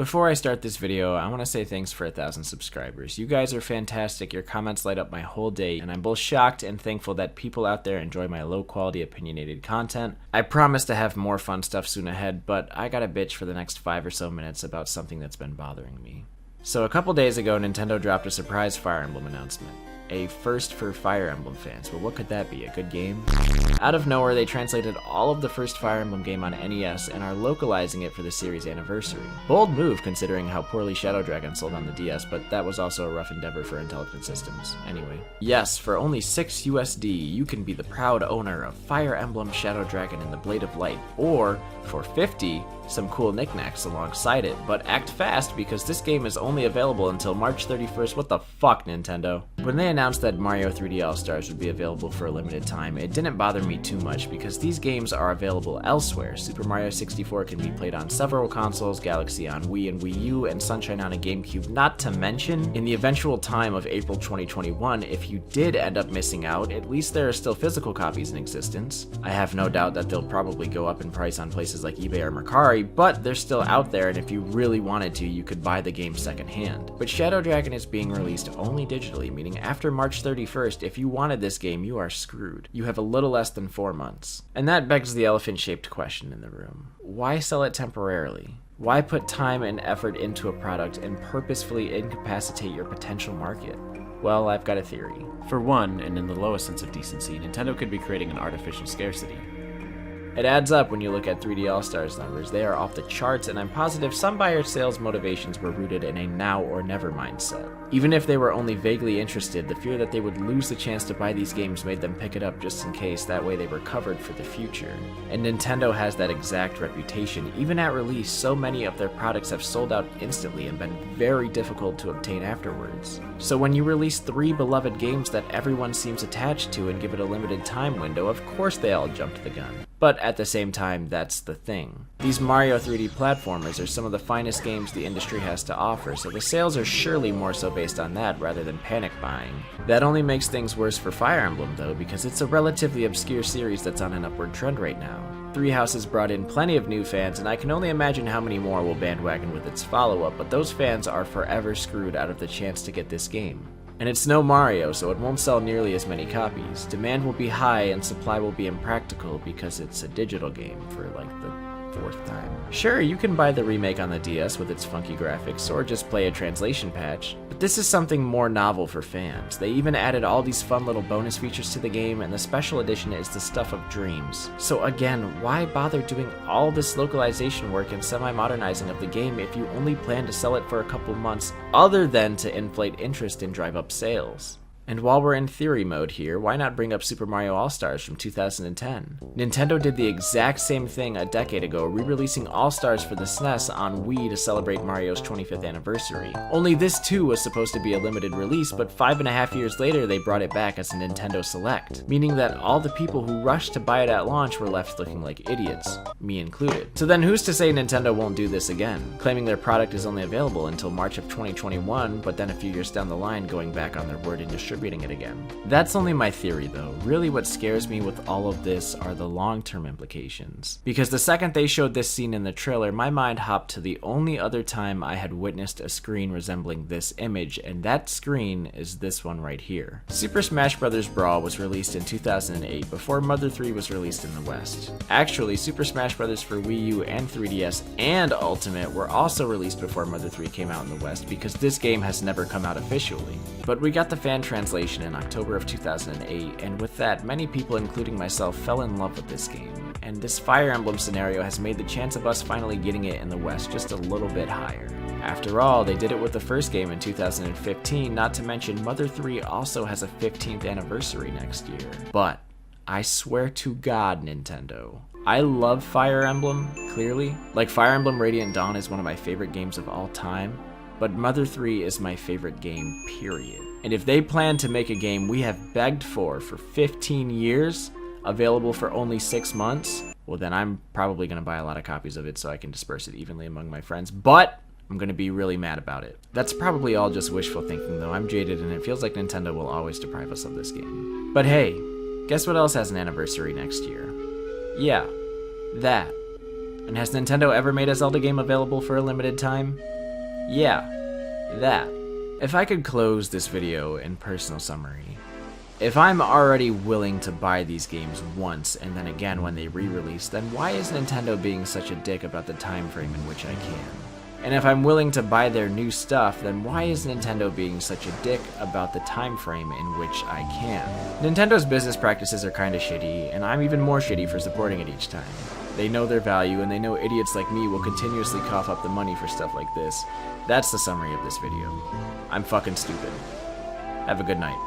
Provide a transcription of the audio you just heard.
Before I start this video, I want to say thanks for 1,000 subscribers. You guys are fantastic, your comments light up my whole day, and I'm both shocked and thankful that people out there enjoy my low-quality opinionated content. I promise to have more fun stuff soon ahead, but I gotta bitch for the next 5 or so minutes about something that's been bothering me. So a couple days ago, Nintendo dropped a surprise Fire Emblem announcement. A first for Fire Emblem fans, but what could that be, a good game? Out of nowhere, they translated all of the first Fire Emblem game on NES and are localizing it for the series anniversary. Bold move considering how poorly Shadow Dragon sold on the DS, but that was also a rough endeavor for Intelligent Systems. Anyway. Yes, for only $6 USD, you can be the proud owner of Fire Emblem Shadow Dragon and the Blade of Light, or for $50, some cool knickknacks alongside it, but act fast because this game is only available until March 31st. What the fuck, Nintendo? When they announced that Mario 3D All-Stars would be available for a limited time, it didn't bother me too much because these games are available elsewhere. Super Mario 64 can be played on several consoles, Galaxy on Wii and Wii U, and Sunshine on a GameCube, not to mention, in the eventual time of April 2021, if you did end up missing out, at least there are still physical copies in existence. I have no doubt that they'll probably go up in price on places like eBay or Mercari, but they're still out there, and if you really wanted to, you could buy the game secondhand. But Shadow Dragon is being released only digitally, meaning after March 31st, if you wanted this game, you are screwed. You have a little less than 4 months. And that begs the elephant-shaped question in the room. Why sell it temporarily? Why put time and effort into a product and purposefully incapacitate your potential market? Well, I've got a theory. For one, and in the lowest sense of decency, Nintendo could be creating an artificial scarcity. It adds up when you look at 3D All-Stars numbers. They are off the charts, and I'm positive some buyer sales motivations were rooted in a now or never mindset. Even if they were only vaguely interested, the fear that they would lose the chance to buy these games made them pick it up just in case, that way they were covered for the future. And Nintendo has that exact reputation. Even at release, so many of their products have sold out instantly and been very difficult to obtain afterwards. So when you release 3 beloved games that everyone seems attached to and give it a limited time window, of course they all jumped the gun. But at the same time, that's the thing. These Mario 3D platformers are some of the finest games the industry has to offer, so the sales are surely more so based on that rather than panic buying. That only makes things worse for Fire Emblem though, because it's a relatively obscure series that's on an upward trend right now. Three Houses brought in plenty of new fans, and I can only imagine how many more will bandwagon with its follow-up, but those fans are forever screwed out of the chance to get this game. And it's no Mario, so it won't sell nearly as many copies. Demand will be high and supply will be impractical because it's a digital game for like the 4th time. Sure, you can buy the remake on the DS with its funky graphics, or just play a translation patch, but this is something more novel for fans. They even added all these fun little bonus features to the game, and the special edition is the stuff of dreams. So again, why bother doing all this localization work and semi-modernizing of the game if you only plan to sell it for a couple months, other than to inflate interest and drive up sales? And while we're in theory mode here, why not bring up Super Mario All-Stars from 2010? Nintendo did the exact same thing a decade ago, re-releasing All-Stars for the SNES on Wii to celebrate Mario's 25th anniversary. Only this too was supposed to be a limited release, but 5.5 years later they brought it back as a Nintendo Select, meaning that all the people who rushed to buy it at launch were left looking like idiots, me included. So then who's to say Nintendo won't do this again, claiming their product is only available until March of 2021, but then a few years down the line going back on their word and distributing it again. That's only my theory though. Really what scares me with all of this are the long-term implications. Because the second they showed this scene in the trailer, my mind hopped to the only other time I had witnessed a screen resembling this image, and that screen is this one right here. Super Smash Bros. Brawl was released in 2008 before Mother 3 was released in the West. Actually, Super Smash Bros. For Wii U and 3DS and Ultimate were also released before Mother 3 came out in the West because this game has never come out officially. But we got the fan translation in October of 2008, and with that, many people, including myself, fell in love with this game. And this Fire Emblem scenario has made the chance of us finally getting it in the West just a little bit higher. After all, they did it with the first game in 2015, not to mention Mother 3 also has a 15th anniversary next year. But I swear to God, Nintendo, I love Fire Emblem, clearly. Like, Fire Emblem Radiant Dawn is one of my favorite games of all time, but Mother 3 is my favorite game, period. And if they plan to make a game we have begged for 15 years, available for only 6 months, well then I'm probably going to buy a lot of copies of it so I can disperse it evenly among my friends, but I'm going to be really mad about it. That's probably all just wishful thinking though. I'm jaded and it feels like Nintendo will always deprive us of this game. But hey, guess what else has an anniversary next year? Yeah, that. And has Nintendo ever made a Zelda game available for a limited time? Yeah, that. If I could close this video in personal summary, if I'm already willing to buy these games once and then again when they re-release, then why is Nintendo being such a dick about the time frame in which I can? And if I'm willing to buy their new stuff, then why is Nintendo being such a dick about the time frame in which I can? Nintendo's business practices are kinda shitty, and I'm even more shitty for supporting it each time. They know their value, and they know idiots like me will continuously cough up the money for stuff like this. That's the summary of this video. I'm fucking stupid. Have a good night.